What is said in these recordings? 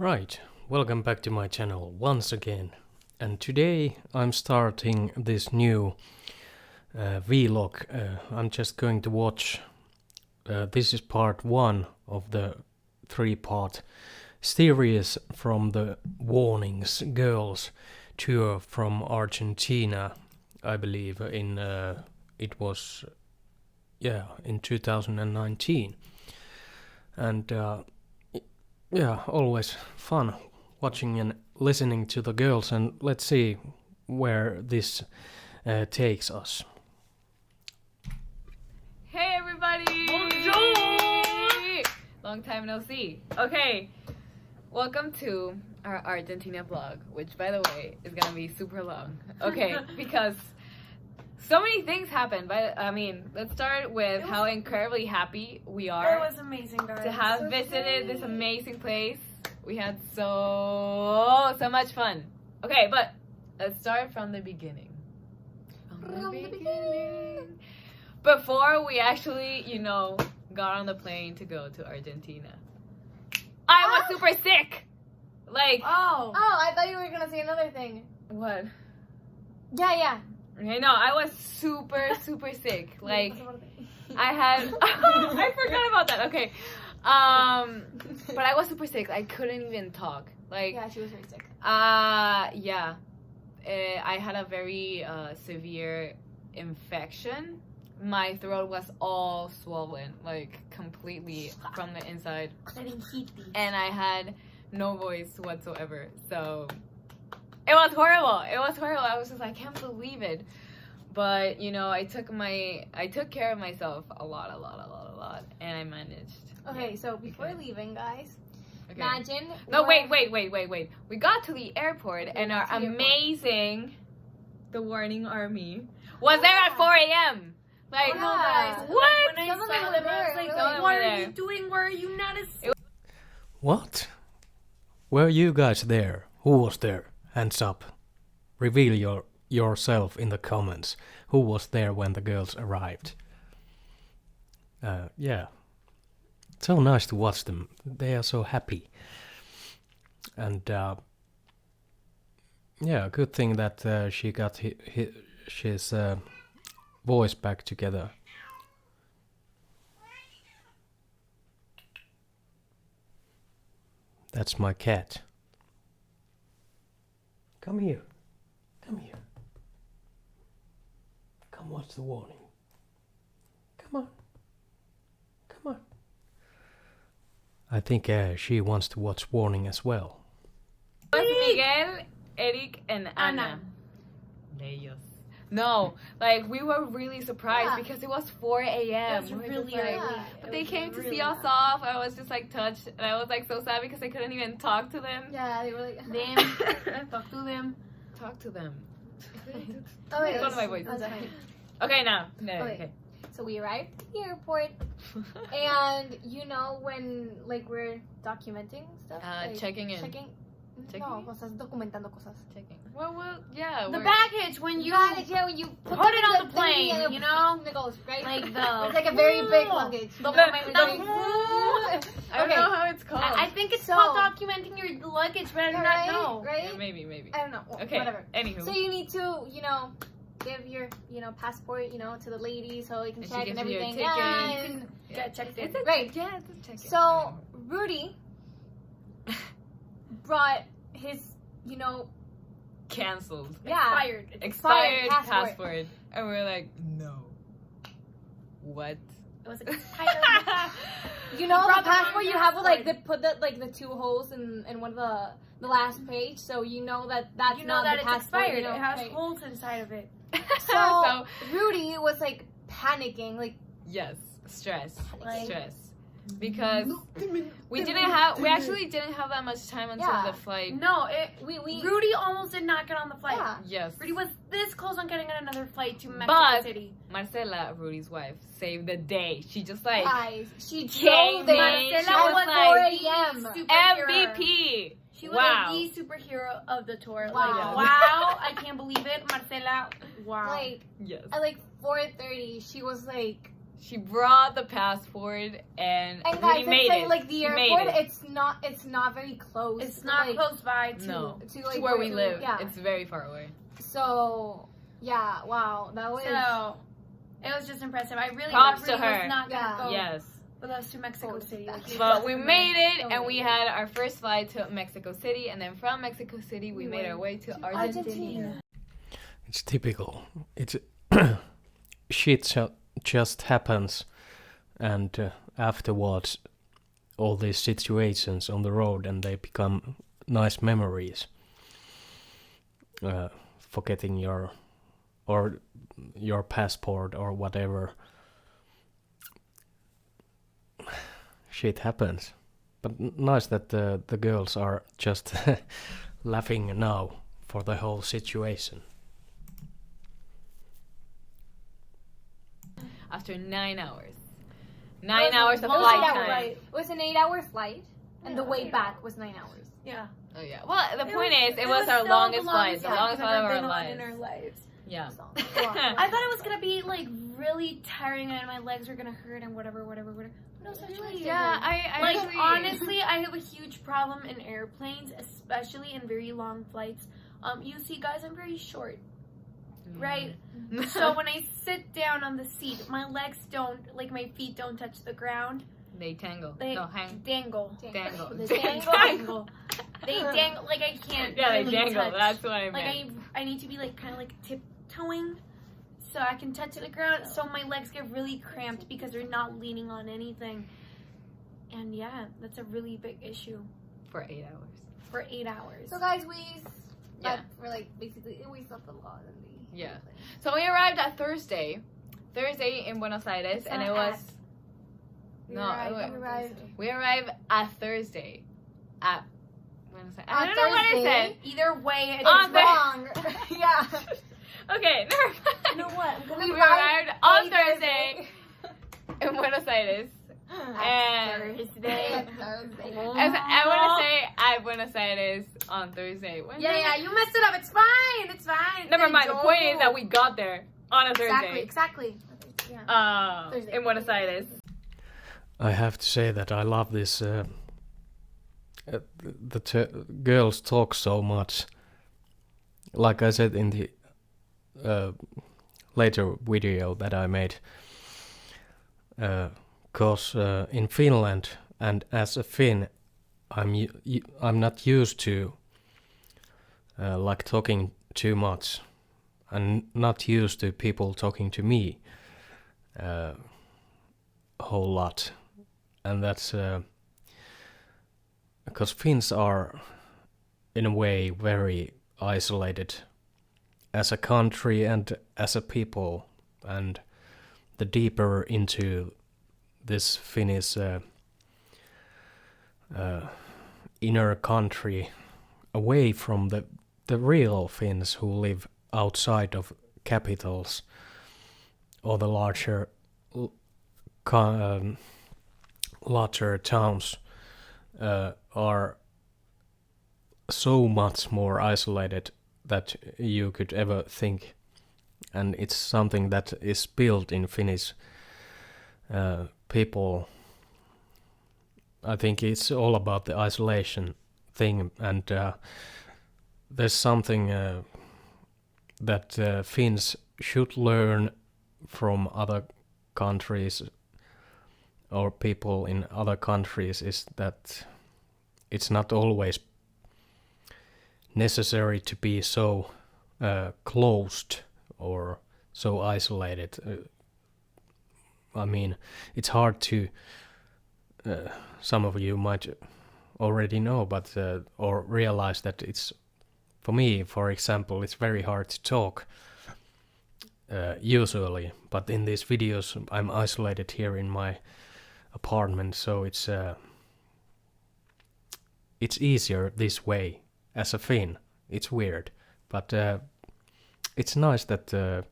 Right, welcome back to my channel once again. And today I'm starting this new vlog. I'm just going to watch, this is part 1 of the 3-part series from the Warnings Girls tour from Argentina, I believe in in 2019. And yeah, always fun watching and listening to the girls, and let's see where this takes us. Hey everybody! Bonjour! Long time no see. Okay, welcome to our Argentina vlog, which by the way is gonna be super long. Okay, because so many things happened, but I mean, let's start with how incredibly happy we are. It was amazing, guys. To have visited this amazing place. We had so much fun. Okay, but let's start from the beginning. From the beginning. Before we actually, got on the plane to go to Argentina, I was super sick. Like, Oh, I thought you were gonna say another thing. what? Yeah. Okay, no, I was super sick. Like, I had I forgot about that. Okay. But I was super sick. I couldn't even talk. Like, Yeah, she was very sick. yeah. I had a very severe infection. My throat was all swollen, like completely from the inside, and I had no voice whatsoever. So it was horrible. I was just like, I can't believe it. But I took care of myself a lot, and I managed. Okay, so before leaving, guys, Okay. imagine. No, we're- wait. We got to the airport, and our got to the airport. amazing, the Warning Army, was there at 4 a.m. Like, Oh, no, guys. what? when I Some of saw them them, were I was there, like, really. what They were are there. you doing? Why are you not as... What? Were you guys there? Who was there? Hands up. Reveal yourself in the comments. Who was there when the girls arrived? Yeah. So nice to watch them. They are so happy. And yeah, good thing that she got his voice back together. That's my cat. Come here. Come here. Come watch the warning. Come on. Come on. I think she wants to watch Warning as well. It was Miguel, Eric, and Ana. Ellos. No, like, we were really surprised Yeah. because it was 4 a.m. It was We were really just like, early. but they came to see us off. I was just like touched, and I was like so sad because I couldn't even talk to them. Yeah, they were like. Them. Talk to them. Talk to them. Oh, wait, Go to my voice. that's fine. Okay, now. No, Okay. okay. So we arrived at the airport, and when we're documenting stuff, like, Checking in. Checking. Checking No, in? cosas, documentando cosas. Checking. Well, yeah. The we're- baggage, when you... Yeah, when you put them it in on the thingy plane, and you know? It goes, right? Like the... It's like a very big luggage. The, you know? I don't Okay. know how it's called. I think it's So- called documenting your luggage, but I do not know. Right? Yeah, maybe. I don't know. Well, Okay. Whatever. Anywho. So you need to, give your, passport, to the lady so you can And she check gives and you your everything. ticket. Yeah, You and- Get checked in. Right. Yeah, it's a check-in. So Rudy brought his, Canceled. expired passport. And we're like, no. What? It was expired. the brought the passport you wrong have with passport. they put the 2 holes in one of the last page, so you know that's You know not that the it's passport. expired. You know, It has right. holes inside of it. So Rudy was like panicking, like Yes, stress. Like- Stress. Because we actually didn't have that much time until Yeah. the flight. No, we Rudy almost did not get on the flight. Yeah. Yes. Rudy was this close on getting on another flight to Mexico But- City. Marcela, Rudy's wife, saved the day. She just like guys, she came drove there in, at she was 4 like, a.m. MVP. She was Wow. the superhero of the tour. Wow. Like, wow, I can't believe it. Marcela, wow. Like Yes. at like 4:30, she was like She brought the passport and And guys, we made it's it. like the We made airport. it. It's not very close. It's not like, close by to. No. to To like where we live. Yeah. It's very far away. So yeah, wow, that was. So it was just impressive. I really Props to was her. not gonna Yeah. go Yes. with us to Mexico City. But we made it, and we had our first flight to Mexico City, and then from Mexico City we made our way to Argentina. It's typical. It's shit just happens, and afterwards, all these situations on the road, and they become nice memories. Forgetting your passport or whatever. Shit happens, but nice that the girls are just laughing now for the whole situation. After 9 hours. 9 hours of It was flight 8 time. hours. It was an 8-hour flight, and the way back was 9 hours. Yeah. Oh yeah. Well, the point is, it was our longest flight. The longest flight of our in our lives. lives. Yeah. So, I thought it was gonna be like really tiring and my legs were gonna hurt and whatever. But it was actually Yeah, I like actually, honestly, I have a huge problem in airplanes, especially in very long flights. You see, guys, I'm very short, right? So when I sit down on the seat, my legs don't, like my feet don't touch the ground. they tangle. They No, hang. dangle. Dangle. They Dangle. They dangle. Like I can't. Yeah, they really dangle. touch. That's what I Like meant. I need to be like kind of like tiptoeing, so I can touch the ground. So my legs get really cramped because they're not leaning on anything. And yeah, that's a really big issue For 8 hours. for 8 hours. so guys, Yeah. we're like basically we slept a lot in the. Yeah. So we arrived at Thursday in Buenos Aires, It's and not it was. at. We arrived at Thursday at Buenos Aires. I On don't know what I Thursday? said. Either way, it's On wrong. Yeah. Okay, never mind. You know what? I'm gonna We write arrived on a Thursday in Buenos Aires. And Thursday. Thursday. I want to say at Buenos Aires on Thursday. When did Yeah, you messed it up. It's fine. It's fine. Never mind. The point is that we got there on a Thursday. Exactly. Thursday. In Buenos Aires. I have to say that I love this. Girls talk so much. Like I said in the later video that I made, cause in Finland and as a Finn, I'm not used to like talking too much, and not used to people talking to me a whole lot, and that's because Finns are in a way very isolated as a country and as a people, and the deeper into this Finnish inner country, away from the real Finns who live outside of capitals or the larger towns, are so much more isolated that you could ever think, and it's something that is built in Finnish people. I think it's all about the isolation thing, and there's something that Finns should learn from other countries or people in other countries, is that it's not always necessary to be so closed or so isolated. I mean, it's hard to, some of you might already know, but or realize that it's, for me, for example, it's very hard to talk usually, but in these videos I'm isolated here in my apartment, so it's easier this way as a Finn. It's weird, but it's nice that the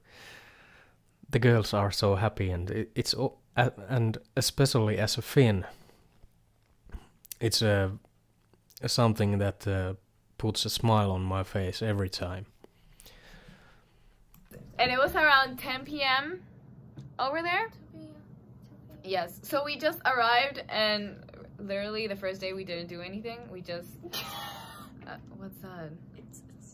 girls are so happy, and it's and especially as a Finn, it's something that puts a smile on my face every time. And it was around 10 p.m. over there. Yes. So we just arrived, and literally the first day we didn't do anything. We just what's that?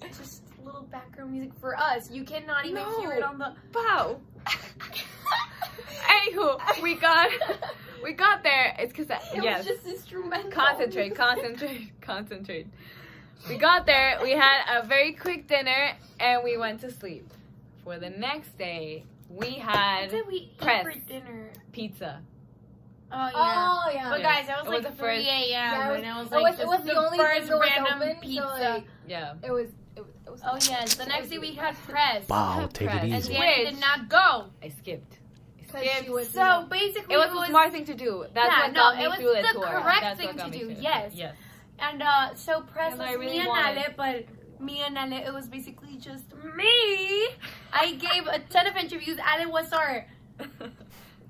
It's just little background music for us. You cannot even hear it on the. Wow. Anywho, we got there. It's because It was just instrumental. Concentrate. We got there. We had a very quick dinner, and we went to sleep. For the next day, we had What did we eat press for dinner? pizza. Oh yeah. Oh yeah. But guys, that was It like was the 3 first- a.m. Yeah, and it was like it was the only first thing that was random open, pizza. so like, Yeah. it was. Oh yes, the next day we had press. Wow, take it And And easy. Danny did not go. I skipped. She was So basically, It was the smart thing to do. That's Yeah, what no, got me it was through the the tour. correct That's thing what got to me do, through the yes. tour. Yes. And so press And was I really me and wanted- Ale, but me and Ale, it was basically just me. I gave a ton of interviews. Ale was our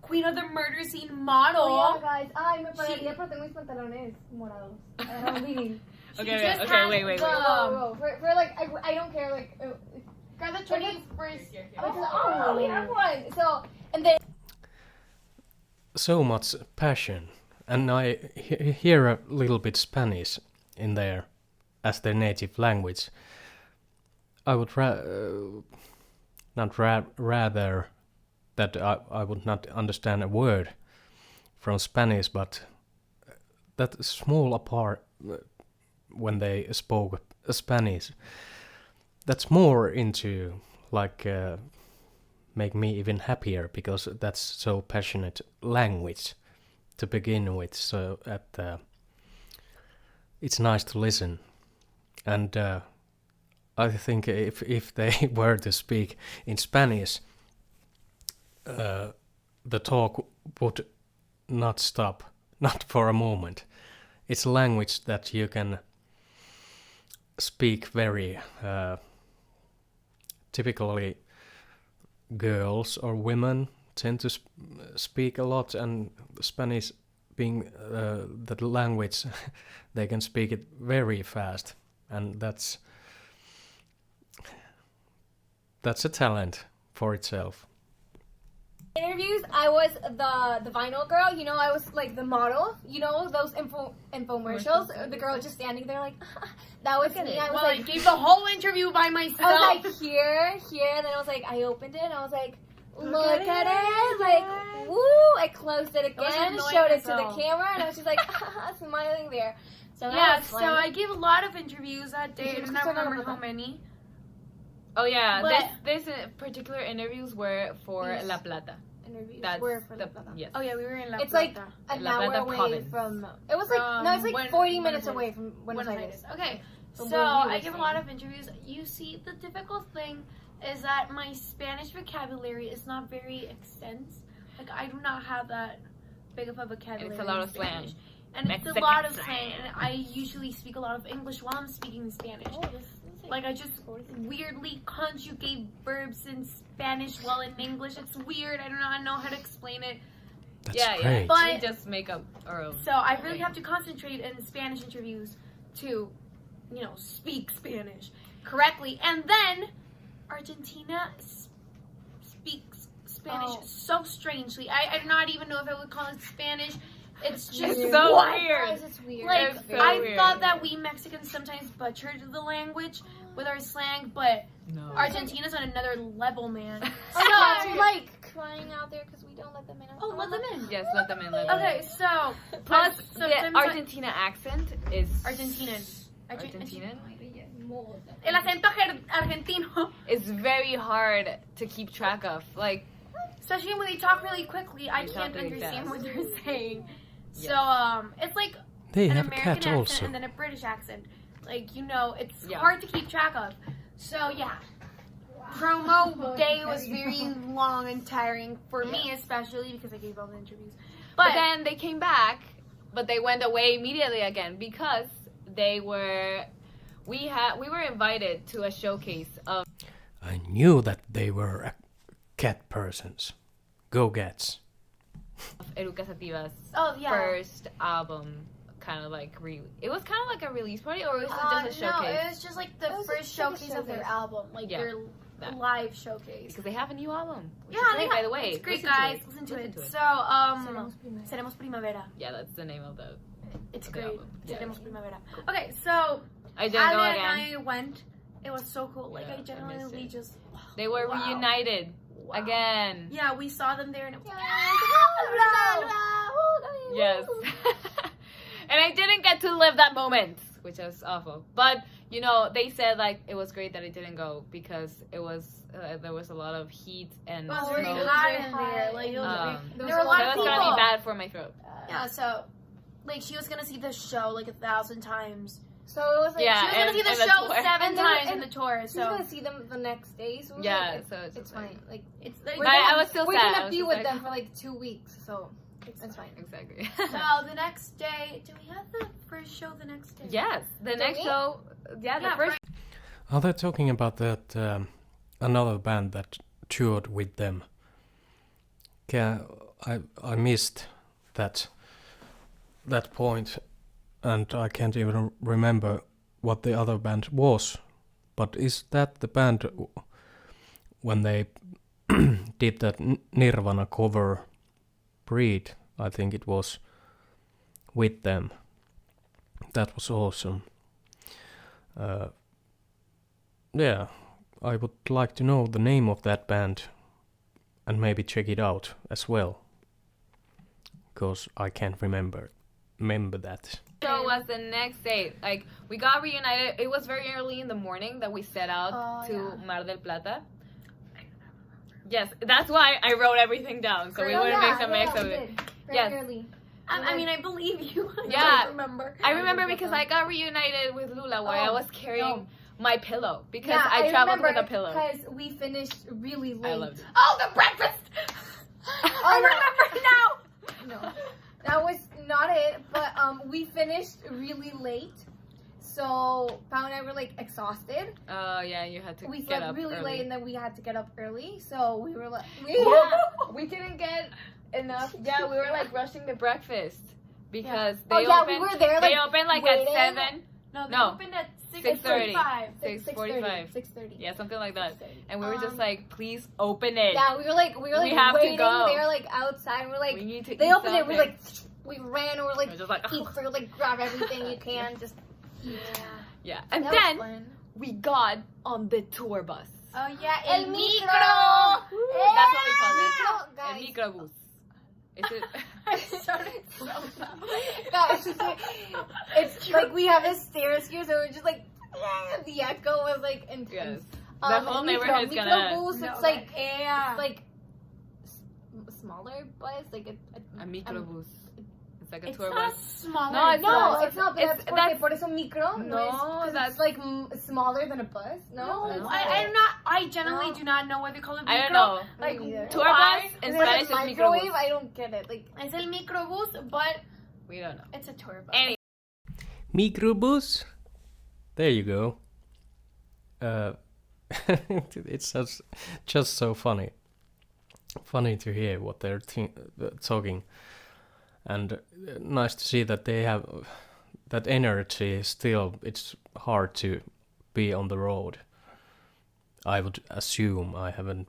queen of the murder scene model. Oh yeah, guys. Ay, me She- pararía, pero tengo mis pantalones morados. I don't mean. Okay, wait. Whoa. For like, I don't care. Like, Got the 21st. oh, we have one. So, and then. So much passion, and I hear a little bit Spanish in there as their native language. I would rather that I would not understand a word from Spanish, but that small apart when they spoke Spanish, that's more into like make me even happier, because that's so passionate language to begin with. So it's nice to listen, and I think if they were to speak in Spanish, the talk would not stop, not for a moment. It's a language that you can speak very typically. Girls or women tend to speak a lot, and Spanish being the language, they can speak it very fast, and that's a talent for itself. Interviews, I was the vinyl girl. You know, I was like the model. You know, those infomercials. The girl just standing there like, that was me. I was Well, I like, gave the whole interview by myself. I was like here, and then I was like, I opened it, and I was like, look at it, like, woo! I closed it again, annoying showed it as to the hell. camera, and I was just like, smiling there. So that Yeah, was so fun. I gave a lot of interviews that day. I Mhm. do not remember how many. Oh yeah, But- this particular interviews were for Yes. La Plata. Interviews That's were for the, the yes. Oh yeah, we were in La It's Plata. like an La hour Plata away province. from. It was like no, it's like From 40 Buen- minutes Buenos away from Buenos Aires. Okay, From so where you I were give a staying. lot of interviews. You see, the difficult thing is that my Spanish vocabulary is not very extensive. Like, I do not have that big of a vocabulary. It's a lot in of slang. Spanish. And it's a Mexican lot of slang. slang, and I usually speak a lot of English while I'm speaking Spanish. Oh, this is Like, I just weirdly conjugate verbs in Spanish while in English. It's weird. I do not know how to explain it. That's Yeah. great. But- We just make up our own. So I really have to concentrate in Spanish interviews to, speak Spanish correctly. And then Argentina speaks Spanish so strangely. I do not even know if I would call it Spanish. It's just It's so what? weird. Guys, it's weird. Like, It's so I weird. thought that we Mexicans sometimes butchered the language with our slang, but No. Argentina's on another level, man. Oh, no, I'm like crying out there because we don't let them in. Oh, let them in. Yes, let them in. Let them Okay, so Plus, so the sometimes- Argentina accent is Argentinian. Argentinian El acento argentino. is very hard to keep track of. Like, Especially when they talk really quickly, I They talk can't really understand fast. what they're saying. Yes. So, it's like They an have a American cat accent also. and then a British accent. Like, it's Yeah. hard to keep track of. So, yeah. Promo day was very long and tiring for me, especially because I gave all the interviews. but then they came back, but they went away immediately again because we were invited to a showcase of I knew that they were cat persons. Go Gats. Eruca Sativa's Oh, yeah. first album. Kind of like it was kind of like a release party, or was it just a No, showcase? it was just like the It was first just like a showcase of their showcase. album. Like Yeah. that. live showcase. Because they have a new album. Which Yeah, is great, by the way. it's great, Listen to guys. it. Listen to it. So, Seremos primero. Seremos Primavera. Yeah, that's the name of the. It's Of the great. album. Yeah. Seremos Primavera. Okay, so I didn't go Ale again. and I went. It was so cool. Like Yeah, I I genuinely missed it. just. They were Wow. reunited Wow. again. Yeah, we saw them there, and it was. Yes. And I didn't get to live that moment, which was awful. But you know, they said like it was great that I didn't go because it was there was a lot of heat and It was smoke. really hot in there. Like it was. There There were a lot was of gonna people. be bad for my throat. Yeah, so like she was gonna see the show like 1,000 times. So it was like Yeah, She was gonna and- see the and the show tour. 7 And then- times in and the tour. she's So gonna see them the next day. So Yeah, like, so it's it's like- fine. Like it's like. we're I gonna- was still we're sad. I gonna was be just with like- them for like 2 weeks, so it's fine. Exactly. So the next day, do we have the first show the next day? Yes, the next we? show. Yeah, the Yeah, first. Are they talking about that another band that toured with them? I missed that point, and I can't even remember what the other band was. But is that the band when they did that Nirvana cover, Breed? I think it was with them. That was awesome. Yeah, I would like to know the name of that band and maybe check it out as well, because I can't remember that. Show was the next day. Like we got reunited. It was very early in the morning that we set out Oh, to yeah. Mar del Plata. Yes, that's why I wrote everything down so we Oh, wouldn't yeah, make some mix yeah, of we it. did. Very Yes. early. I mean, I believe you. I Yeah. don't remember. I remember because I got reunited with Lula while I Oh, was carrying no. my pillow because Yeah, I traveled remember with a pillow. because we finished really late. I loved it. Oh, the breakfast! I remember now! No, that was not it. But we finished really late, so Pao and I were like exhausted. Oh yeah, you had to We get slept up really early. late, and then we had to get up early. So we were like, Yeah, we didn't get enough. Yeah, we were like rushing the breakfast because Oh, they yeah, opened. we were there, they like, opened like waiting. at 7. No, they No. opened at 6:30. 6:45. 6:45. 6:30. Yeah, something like that. 6:30. And we were just like, please open it. Yeah, we were like We have to waiting. go. They were like outside. We're like, we need to they eat opened it. We're something. like, we ran. We're like, We're just like, eat for like grab everything you can. Just yeah. And that was then fun. we got on the tour bus. Oh, yeah, El micro. That's what we call it. Micro, El guys. microbus. Is it? I started so loud. Guys, it's like we have a stairs here, so we're just like the echo was like intense. Yes. The whole neighborhood's gonna- Microbus, No, it's like yeah. it's like smaller bus, like A microbus. It's like a It's tour not bus. smaller. No, it's no, not. it's not. But It's- that's that's- por eso micro. No, es, 'cause that's- it's like smaller than a bus. No, No, No. I'm not. I generally No. do not know why they call it I micro. don't know. Like, Me neither. Tour why? bus in And then Spanish it's is microwave. microbus. I don't get it. Like It's el microbus, but We don't know. it's a tour bus. Any- Microbus. There you go. It's just so funny to hear what they're talking, and nice to see that they have that energy still. It's hard to be on the road. I would assume. I haven't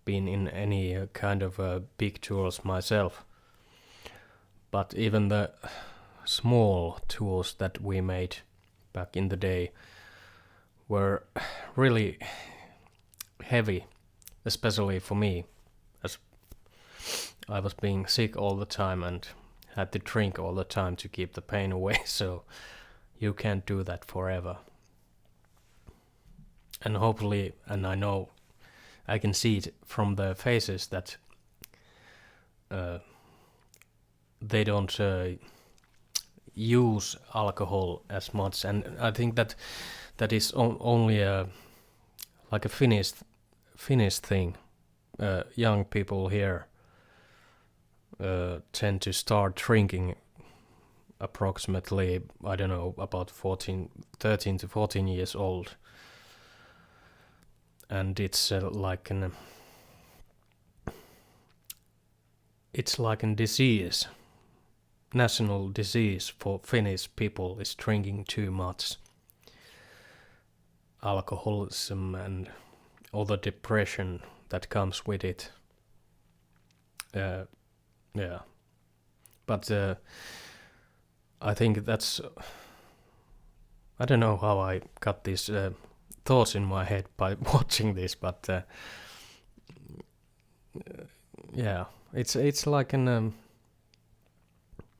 been in any kind of big tours myself, but even the small tours that we made back in the day were really heavy, especially for me, as I was being sick all the time and had to drink all the time to keep the pain away, so you can't do that forever. And hopefully, and I know, I can see it from the faces that they don't use alcohol as much, and I think that is only like a Finnish thing. Young people here tend to start drinking approximately, I don't know, about 13 to 14 years old, and it's like a disease. National disease for Finnish people is drinking too much alcoholism, all the depression that comes with it. Yeah, but I think that's. I don't know how I got these thoughts in my head by watching this, but yeah, it's like an.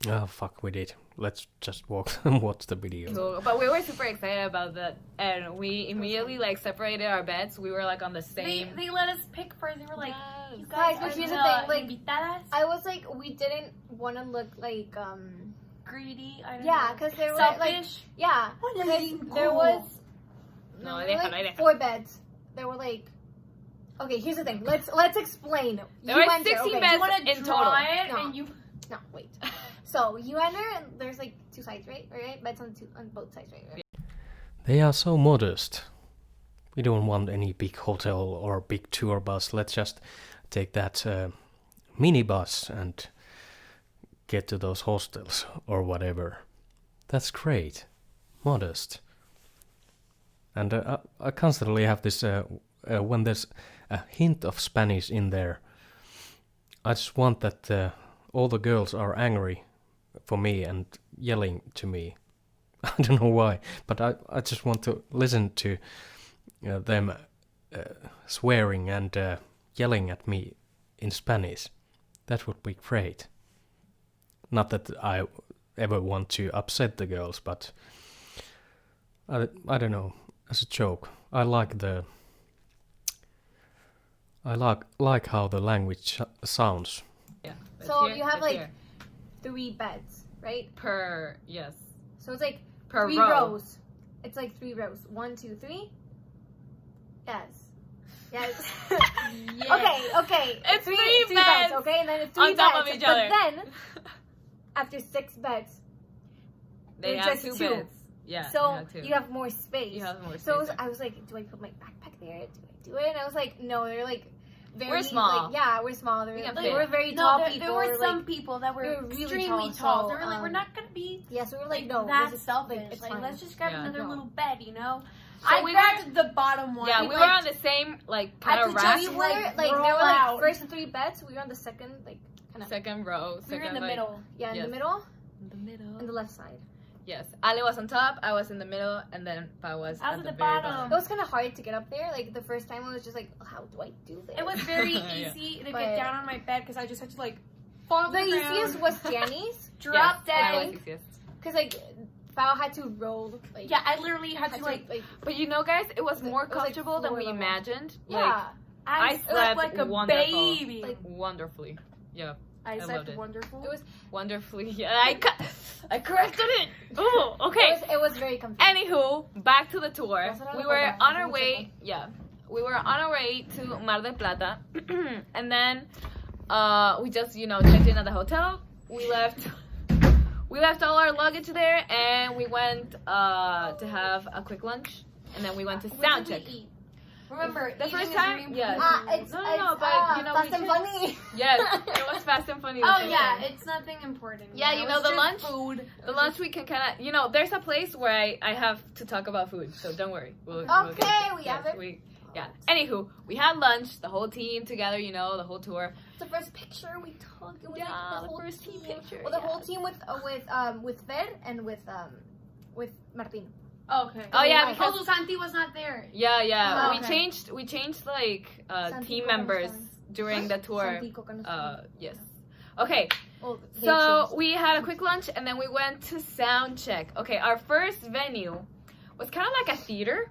Oh, fuck with it. Let's just watch the video. Cool. But we were super excited about that, and we immediately like separated our beds. We were like on the same. They let us pick first. They were like, Yes. you Guys, guys but are here's the the thing, like, invitadas. I was like, we didn't want to look like Greedy. I don't yeah, know. because there were Selfish. like yeah, What is 'cause it there called? was No, there they were had like like 4 beds. There were like okay. Here's the thing. Let's explain. There You were enter, 16 okay. beds You want to in draw total. it, No. and you. No, wait. So you enter, and there's like 2 sides, right? Right? Beds on both sides, right? They are so modest. We don't want any big hotel or big tour bus. Let's just take that minibus and get to those hostels or whatever. That's great. Modest. And I constantly have this, when there's a hint of Spanish in there, I just want that all the girls are angry for me and yelling to me. I don't know why, but I just want to listen to them swearing and yelling at me in Spanish. That would be great. Not that I ever want to upset the girls, but I don't know. As a joke, I like how the language sounds. Yeah. So Here, you have it's like here. 3 beds, right? per yes So it's like per 3 row. rows. It's like 3 rows. 1, 2, 3. Yes. Yes. Okay. It's 3 three beds okay, and then it's 3 on top beds. of each but other. then after 6 beds, They there's have just 2 2. beds. Yeah. So they have 2. you have more space. You have more So space. I was like, do I put my backpack there? Do I do it? And I was like, no, they're like very We're small. Like, yeah, we're small. We They can they fit. were very No, tall there, people. there were like, some people that were they were really extremely tall, tall. They were like, so, we're not gonna be yeah, so we were like, like no, that this is, selfish. like, it's Like, fine. let's just grab Yeah. another No. little bed, you know. So I we grabbed the bottom one. Yeah, we were on the same like kind of could rack. just we were like, like roll there were like out. first 3 beds. We were on the second, like kind of Second row. We were in second, the like- middle. yeah, in Yes. the middle In the middle. and the left side. Yes. Ali was on top. I was in the middle, and then Pa was I at was at the the very bottom. It was kind of hard to get up there. Like the first time, I was just like, how do I do this? It was very Yeah. easy to But- get down on my bed because I just had to like fall the to the ground, easiest was Jani's, drop Yes, that was dead. easiest. because like Bao had to roll. Like Yeah, I literally had had to like. But you know, guys, it was It more was, like, comfortable than we floor level. imagined. yeah. Like, I slept slept like a wonderful. baby. Like, wonderfully. Yeah, I loved slept it. wonderful. It was wonderfully. Yeah, I corrected it. Oh, okay. it was very comfortable. Anywho, back to the tour. That's what I We was were about. on our That's way. Yeah, we were on our way to Mar del Plata, and then we just checked in at the hotel. We left all our luggage there, and we went to have a quick lunch, and then we went to sound check. Remember, The eating first is time? very Yes. important. It's No, it's, but, we fast and just- funny. Yes, it was fast and funny. the Oh first yeah, time. it's nothing important. Yeah, you know, it's the just lunch- food. The lunch we can kind of, there's a place where I have to talk about food, so don't worry. We'll get Okay, to it. we Yes, have it. Yeah. Anywho, we had lunch, the whole team together, the whole tour. The first picture we took. It was Yeah, like the whole first team picture, Well, the whole yes. team with Fer and with Martin. Okay. Oh yeah, Right. because Also, Santi was not there. yeah, Oh, we okay. changed like Santi team Coca members Nostan. during the tour. Santi Coca Nostan. Yes. Okay, Oh, they so changed. we had a quick lunch and then we went to sound check. Okay, our first venue was kind of like a theater.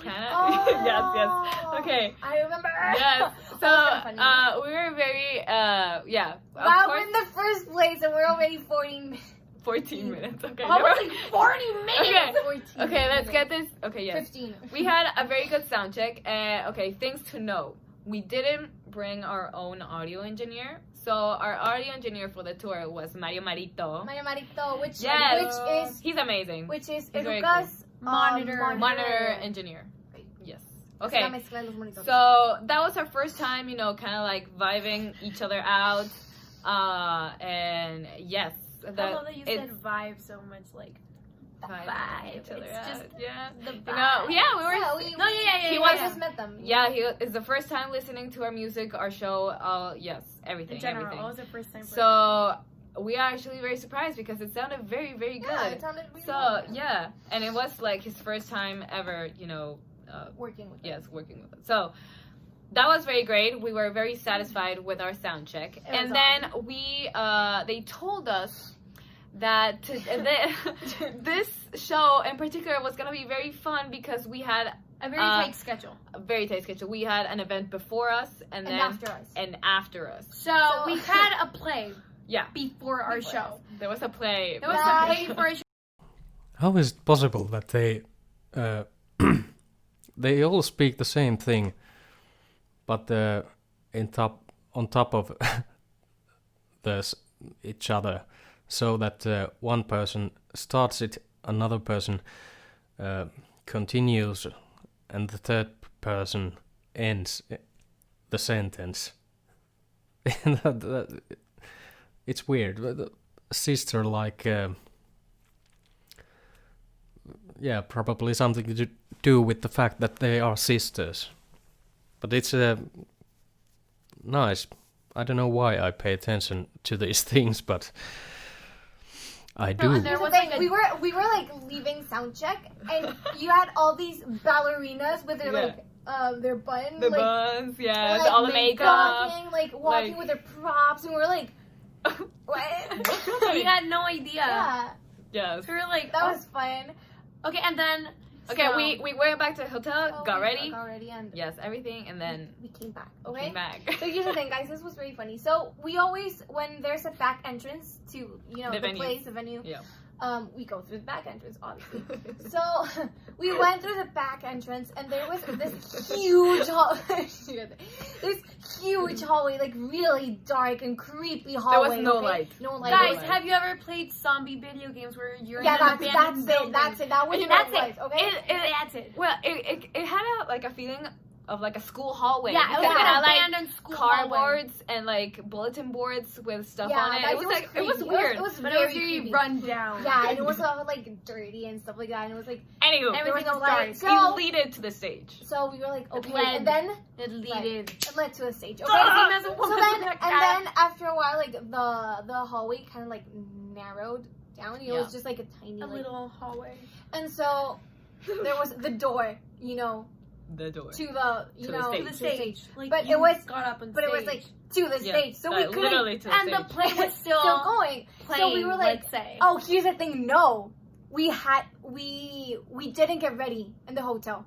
Kind of. Yes. Okay. I remember. Yes. So That was kinda funny. we were very yeah. Of Wow, course, we're in the first place and we're already 14 14 minutes. Okay. I was like 40 minutes. Okay. 14 Okay, let's minutes. get this. Okay, yes. 15. We had a very good sound check. Okay, things to know. We didn't bring our own audio engineer. So our audio engineer for the tour was Mario Marito. Maria Marito, which Yes. is He's amazing. He's very Eruca's Monitor engineer. Right. Yes. Se Okay. va a mezclar los monitores. So that was our first time, kind of like vibing each other out. And yes. I love that you it- said vibe so much. Like, vibe. each other It's out. just yeah. the You vibe. know, yeah, we were. No, he he was just met them. Yeah, it's the first time listening to our music, our show. Yes, everything, In general, everything. it was the first time. For So we are actually very surprised because it sounded very, very good. Yeah, it sounded really So good. yeah, and it was like his first time ever, Working with them. yes, working with it. So that was very great. We were very satisfied with our sound check, was and then they told us that this show in particular was gonna be very fun because we had a very tight schedule. a very tight schedule. We had an event before us and then after us. So We had a play. Yeah. Before our show. There was a play. There was a play before our show. How is it possible that they all speak the same thing, but on top of each other, so that one person starts it, another person continues, and the third person ends the sentence. It's weird. Sister, like, probably something to do with the fact that they are sisters. But it's nice. I don't know why I pay attention to these things, but I do. and there was like we were like leaving sound check, and you had all these ballerinas with their their buns, The like, buns, yeah, like, all the makeup. walking with their props, and we were like, what? we had no idea. Yeah, Yes. We were like, that was fun. okay, and then Okay, so- we went back to the hotel, got ready. and Yes, everything, and then we came back. we Okay. came back. So here's the thing, guys. This was very funny. So we always, when there's a back entrance to The venue. place, the venue, Yeah. we go through the back entrance, obviously. So we went through the back entrance, and there was this huge hallway. This huge hallway, like really dark and creepy hallway. no okay? light. No light. Guys, Like- have you ever played zombie video games where you're Yeah, in an that's abandoned it. building? That's it. That was And what that's it was. Okay. That's it. Well, it had a feeling of like a school hallway. Yeah, it because was it had an like abandoned school hallway. cardboards and like bulletin boards with stuff Yeah, on it. guys, It was like it was creepy. weird. It was But it was very very creepy. run down. Yeah, and it was all like dirty and stuff like that, and it was like Anywho, Everything there was no was light. dark. So, it leaded to the stage. so we were like, okay, led. and then It leaded. it led to a stage. Okay. Ah! So then after a while, like the hallway kind of like narrowed down. It was just like a tiny A like, little hallway. and so there was the door, The door. to the To the To the stage. Like, But you it was- got up on but it was stage. like to the stage, so we couldn't. literally to the And the stage. play was still, Still going. playing, So we were like, let's say. oh, here's the thing. No, we didn't get ready in the hotel.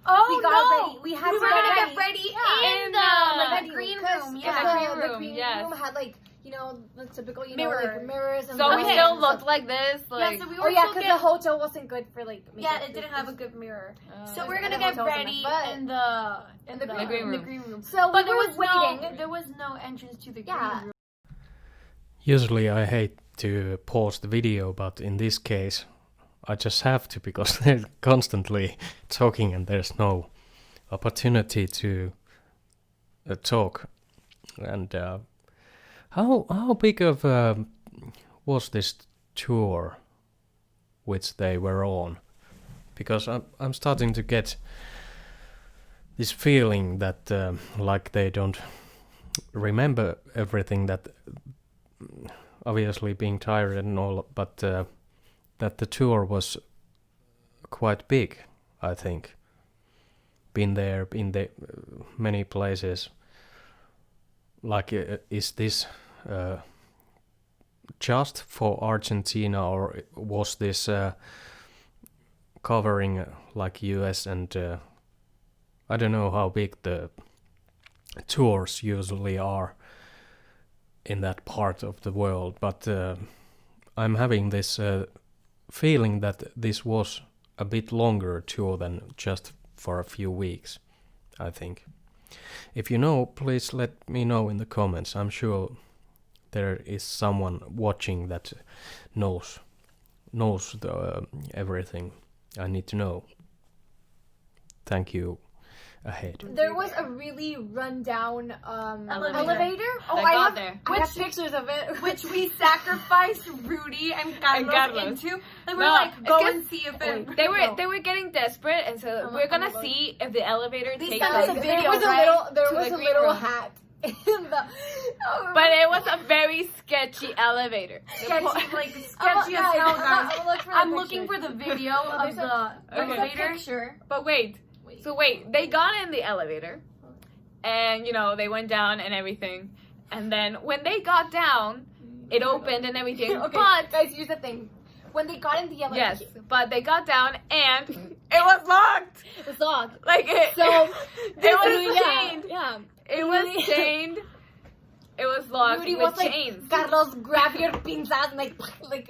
Oh, we got no. ready. We had we to were get gonna ready. get ready Yeah. in the the green Because room. the Yeah. green room, green yes. room had like the typical Mirror. like mirrors and So we lights still and looked stuff. like this, like. Yeah, so we Oh were yeah, still because the hotel wasn't good for like. Yeah, makeup. it didn't have a good mirror. So There's we're gonna other get hotels in ready it, but- in the green room. So But we were waiting. there was no entrance to the Yeah. green room. Usually I hate to pause the video, but in this case I just have to because they're constantly talking and there's no opportunity to talk. And how big of was this tour which they were on? Because I'm starting to get this feeling that like they don't remember everything, that obviously being tired and all, but that the tour was quite big, I think. Been there in the many places. Like, is this just for Argentina, or was this covering like US and I don't know how big the tours usually are in that part of the world, but I'm having this feeling that this was a bit longer tour than just for a few weeks, I think. If you know, please let me know in the comments. I'm sure there is someone watching that knows everything I need to know. Thank you ahead. There was a really rundown elevator. Oh, That I got have, there. I have pictures of it. Which we sacrificed Rudy and Carlos into. Like, we're No, like, go it's and see if it. They were getting desperate, and so we're gonna see if the elevator takes sent us. us a There video, was a right? little, there To was the a green little room. hat. In the, But it was a very sketchy elevator. Sketchy, like sketchy as guys, hell, guys. I'm the looking picture. for the video of the There's a elevator. picture. But wait, they got in the elevator, and you know they went down and everything, and then when they got down, it opened and everything. Okay, But guys, here's the thing. When they got in the elevator, yes, but they got down and it was locked. it was locked. Like it, So it was chained. Yeah. It was chained. It was locked Rudy with was like, chains. Carlos, grab your pinzas and like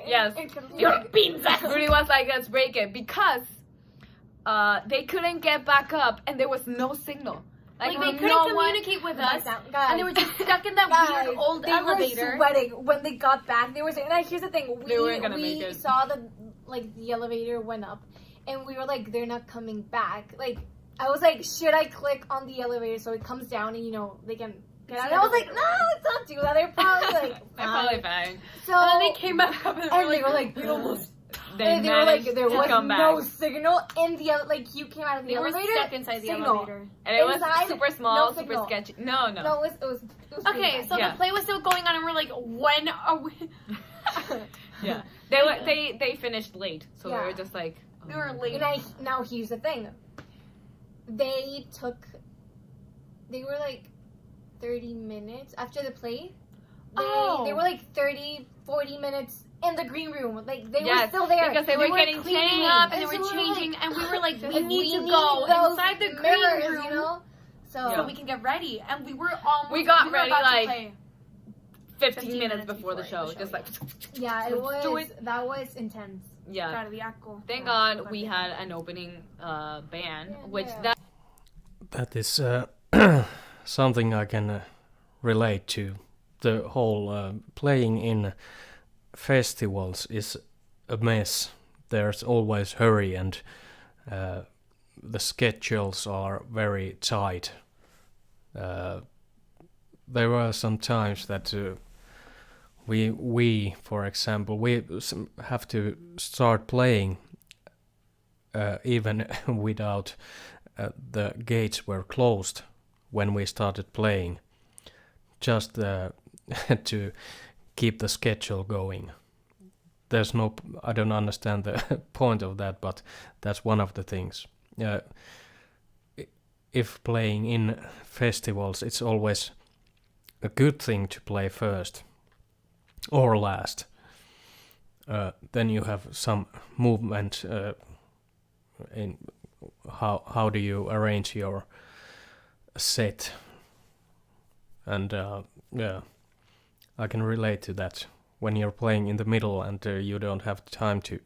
Yes. Your pinzas. Rudy was like, let's break it because they couldn't get back up and there was no signal. Like they no couldn't one- communicate with Guys, us, and they were just stuck in that guys, weird old they elevator. were sweating when they got back. They were saying, and here's the thing: They weren't gonna make we it. saw the elevator went up, and we were like, they're not coming back. Like I was like, should I click on the elevator so it comes down and they can get out? And I was like, no, let's not do that. They're probably like, They're probably fine. So And then they came back up and, and they were like, we almost. They And they were like, managed there to was come no back. signal in the like you came out of the they were elevator. stuck inside the signal. elevator. And it was Inside, super small, no super signal. sketchy. No. No, it was Okay, pretty so Yeah. the play was still going on, and we're like, when are we? Yeah. They finished late, so Yeah. we were just like We were late. And now here's the thing. They were like 30 minutes after the play. They were like 30, 40 minutes in the green room. Like they were Yes, still there. because they were getting cleaning changed. up, and they And were so we were changing, like, and we were like, we we need to need go those inside the green mirrors, room, you know? So so we can get ready. And we were almost. We got were ready, about to like, play. 15 minutes before the show. the show, Just like yeah, Let's do that was intense. yeah. Cardiaco. Thank God we had an opening band, which yeah. That is something I can relate to. The whole playing in festivals is a mess. There's always hurry and the schedules are very tight. There were some times that we for example, we have to start playing even without the gates were closed when we started playing, just to keep the schedule going. There's no, I don't understand the point of that, but that's one of the things. If playing in festivals, it's always a good thing to play first or last. Then you have some movement in how do you arrange your set, and yeah, I can relate to that. When you're playing in the middle and you don't have time to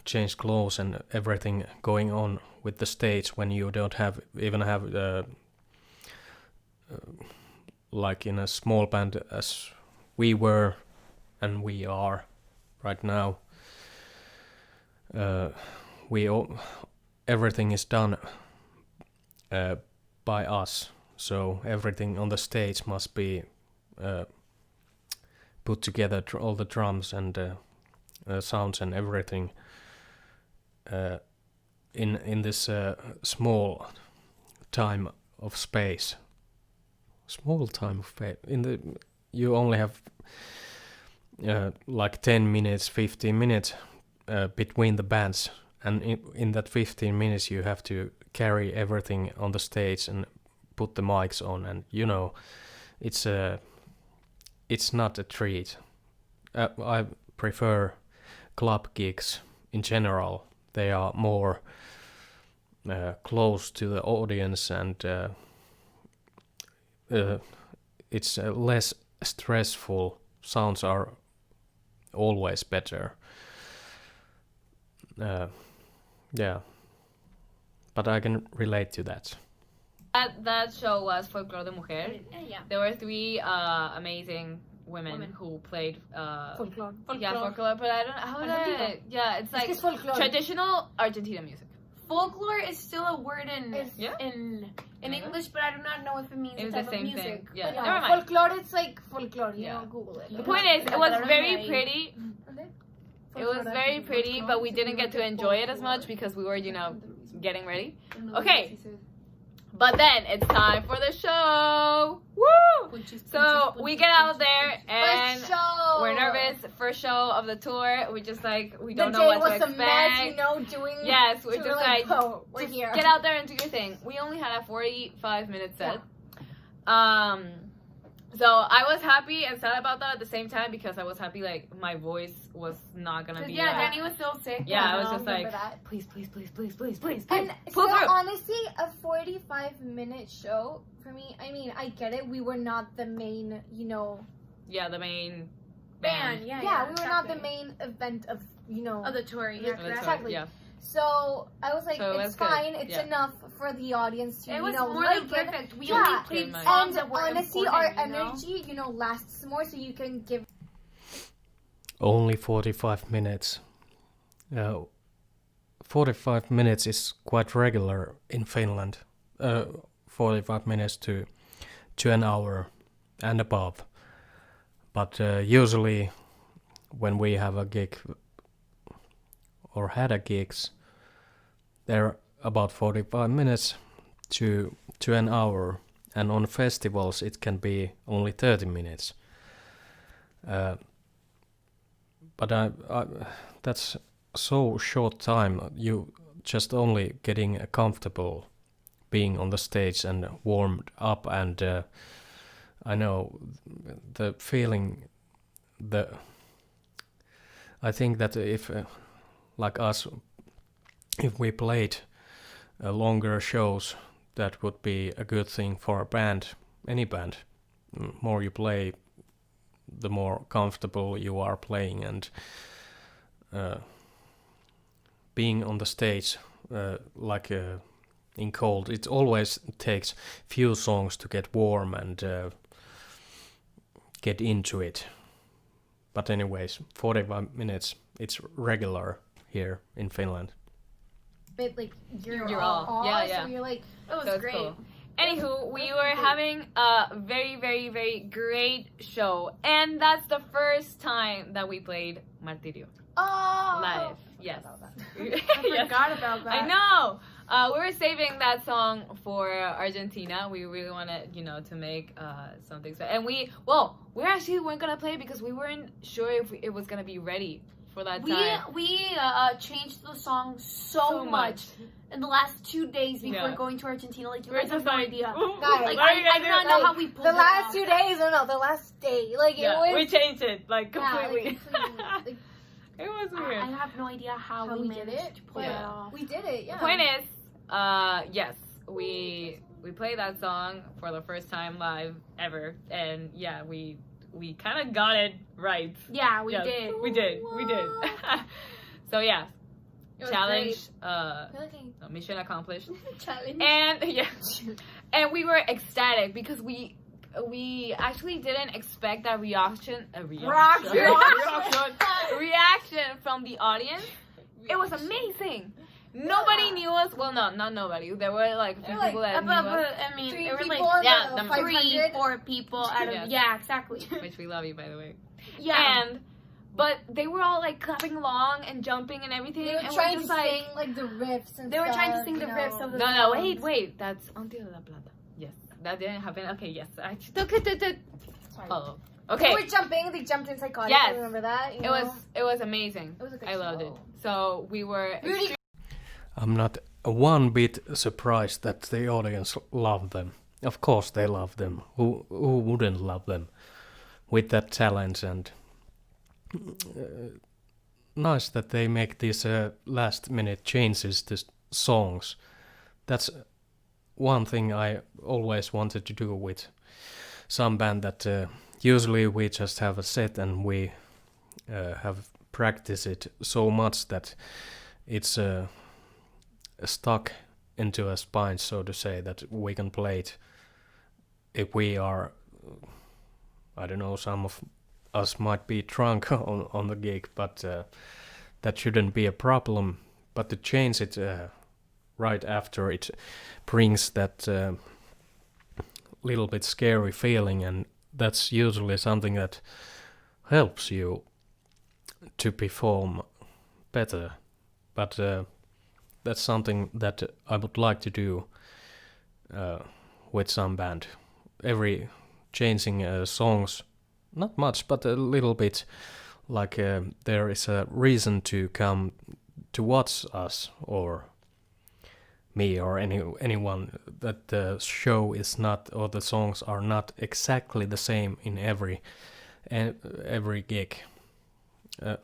change clothes and everything going on with the stage, when you don't have like in a small band as we were and we are right now, everything is done by us, so everything on the stage must be put together, all the drums and sounds and everything in this small time of space. You only have like 10 minutes, 15 minutes between the bands, and in that 15 minutes you have to carry everything on the stage and put the mics on, and it's not a treat. I prefer club gigs in general. They are more close to the audience, and it's less stressful. Sounds are always better. Yeah, but I can relate to that. That show was Folklore de Mujer. Yeah. There were 3 amazing women who played Folklore. yeah, folklore, but I don't know how Argentina. yeah, it's like Es folklore. traditional Argentina music. folklore is still a word in Is- in Yeah. English, but I do not know if it means It's a the type of same music. thing. Yeah. But Never mind. Folklore, it's like folklore. You Yeah. know, Google it. The point is, it was very pretty. It was Folklore, very pretty, but we didn't get to enjoy it as much because we were, getting ready. Okay. But then it's time for the show. Woo! So we get out there and First show. we're nervous. First show of the tour. We just we The don't know day what to was a mess, expect. doing. Yes, we're so just oh, we're just here. get out there and do your thing. We only had a 45-minute set. So I was happy and sad about that at the same time because I was happy my voice was not gonna be. Yeah, Danny was still sick. Yeah, I you was know. just Remember that. please, please. And pull so through. honestly, a 45-minute show for me. I mean, I get it. We were not the main, Yeah, the main band. Yeah, Yeah, we were not exactly. the main event of, of the tour. Yeah, Of the correct. Exactly. Yeah. So I was like, So it's that's good. fine. It's Yeah. enough for the audience to, It was more like than it. perfect. We Yeah. only played Pretty much. songs And that were honestly, our important, energy, lasts more, so you can give. Only 45 minutes. 45 minutes is quite regular in Finland. 45 minutes to an hour and above. But usually when we have a gig or had a gigs, they're about 45 minutes to an hour. And on festivals it can be only 30 minutes. But that's so short time. You just only getting comfortable being on the stage and warmed up, and I know the feeling. I think that if, like us, if we played longer shows, that would be a good thing for a band, any band. More you play, the more comfortable you are playing, and being on the stage in cold, it always takes few songs to get warm and get into it. But anyways, 45 minutes, it's regular here in Finland. Bit like You're all. Yeah, yeah. So you're like, It was So it's great. cool. Anywho, we were having a very, very, very great show, and that's the first time that we played Martirio oh, live. Yes. I Yes. forgot about that. I know. We were saving that song for Argentina. We really wanted, to make something. So, and we actually weren't gonna play because we weren't sure if it was gonna be ready for that time. We changed the song so much in the last 2 days before Yeah. going to Argentina. Like, you We're guys have just no like, idea. "Ooh, Guys, Like, what are you I gonna do not do?" know Like, how we pulled the it last off. 2 days, the last day, like Yeah, it was. we changed it completely. Yeah, like, completely. Like, It was I weird. have no idea how How we we did managed it, to pull but that off. we did it. Yeah. The point is, yes, we played that song for the first time live ever, and yeah, we kind of got it right. Yeah, we Yes, did. We did. So yeah, It was challenge, great. mission accomplished, Challenge. and yeah, and we were ecstatic because we actually didn't expect that reaction from the audience. It was amazing. Nobody knew us. Well, no, not nobody. There were like a few There were, people that knew us, I mean, Three it were people, like yeah, the the 500. 4 people out of Yes. yeah, exactly. which we love you, by the way. Yeah. But they were all like clapping along and jumping and everything. They were and trying we're to just like, sing like the riffs and They were trying to stuff, sing the riffs of the no, songs. wait. That's Until La Plata. Yes, that didn't happen. Okay, yes, I took it. Sorry. Oh, They okay. were jumping. They jumped in psychotic. Yes. I remember that. You It know? was amazing. It was a good I loved it. show. So we were. Really I'm not one bit surprised that the audience loved them. Of course they love them. Who wouldn't love them with that talent? And nice that they make these last minute changes to songs. That's one thing I always wanted to do with some band, that usually we just have a set and we have practiced it so much that it's stuck into a spine, so to say, that we can play it if we are, I don't know, some of us might be drunk on the gig, but that shouldn't be a problem. But to change it right after it brings that little bit scary feeling, and that's usually something that helps you to perform better. But that's something that I would like to do with some band. Every changing songs, not much, but a little bit, like there is a reason to come to watch us or me or anyone, that the show is not, or the songs are not exactly the same in every gig.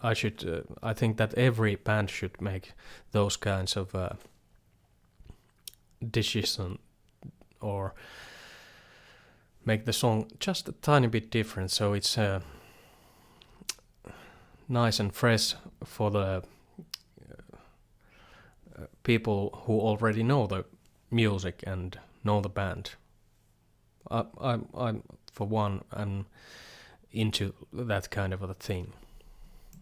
I think that every band should make those kinds of decision, or make the song just a tiny bit different, so it's nice and fresh for the people who already know the music and know the band. I'm for one, I'm into that kind of a thing.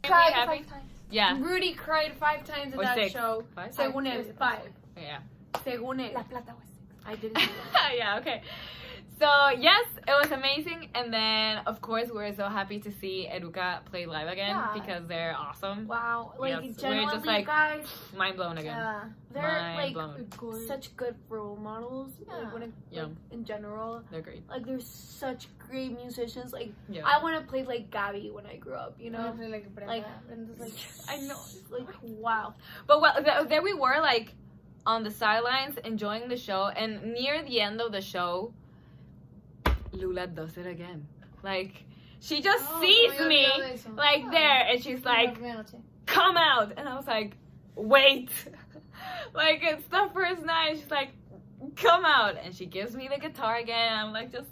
Cried happy? 5 times. Yeah. Rudy cried 5 times at Or that 6. show. 5? Según él, 5. Yeah. Según él. La plata was 6. I didn't. Yeah, okay. So, yes, it was amazing. And then, of course, we're so happy to see Eruca play live again, Yeah. because they're awesome. Wow. Like, Yes, we're genuinely, just like guys, mind blown again. Yeah. they're mind like blown. such good role models. Yeah. Like, when it, Yeah. like, in general. They're great. Like, they're such great musicians. Like, Yeah. I want to play like Gabby when I grow up, you know? Like, I know. Like, wow. But well, there we were, like, on the sidelines enjoying the show, and near the end of the show, Lula does it again. Like, she just sees me, like, there, and she's like, come out! And I was like, wait! Like, it's the first night, she's like, come out! And she gives me the guitar again, and I'm like, just,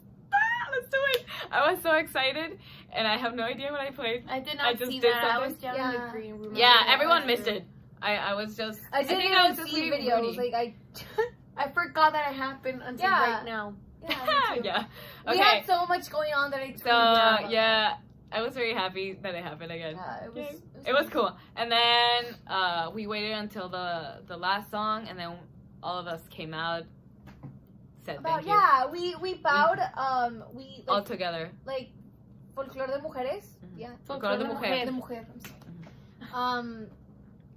let's do it! I was so excited, and I have no idea what I played. I did I not just see did that. I something. was down in Yeah. the green room. Yeah, everyone missed it. I was just, I didn't think I was even just see being videos. moody. Like I forgot that it happened until Yeah. right now. yeah, me too. Yeah. We Okay. had so much going on that I So totally forgot. yeah, I was very happy that it happened again. Yeah, it was. Yay. It was cool. And then we waited until the last song, and then all of us came out, said About, thank you yeah, we bowed. We all like, together. like folklore de mujeres. Mhm. Yeah, Folklore de mujer. De mujer. I'm sorry.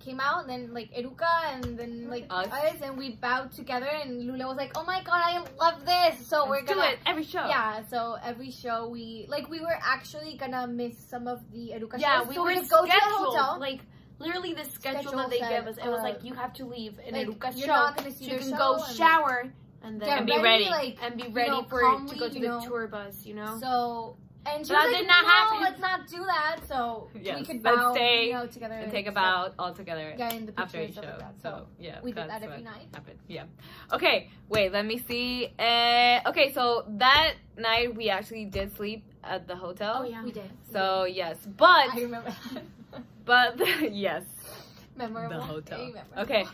Came out, and then like Eruca, and then like Us. and we bowed together, and Lula was like, "Oh my god, I love this!" So we're Let's do gonna it every show. Yeah, so every show we were actually gonna miss some of the Eruca Yeah, shows, we so were we just go to the scheduled. hotel. Like, literally the schedule Schedule that they said, gave us, it was like, you have to leave in like, Eruca's you're show. not gonna see So you their can show, go and shower and then get And be ready. like, and be you ready know, to calmly, go to you the know. tour bus, you know? So, and she But was that like, did not no, happen. let's not do that. So Yes, we could let's bow, stay you know, together and take a stuff. bow all together Yeah, in the after pictures each stuff show. like that. So yeah, we did that's that every what night. happened. Yeah. Okay, wait. Let me see. Okay, so that night we actually did sleep at the hotel. Oh, yeah. We did. So yes, but I remember. yes, Memorable. the hotel. Very memorable. Okay.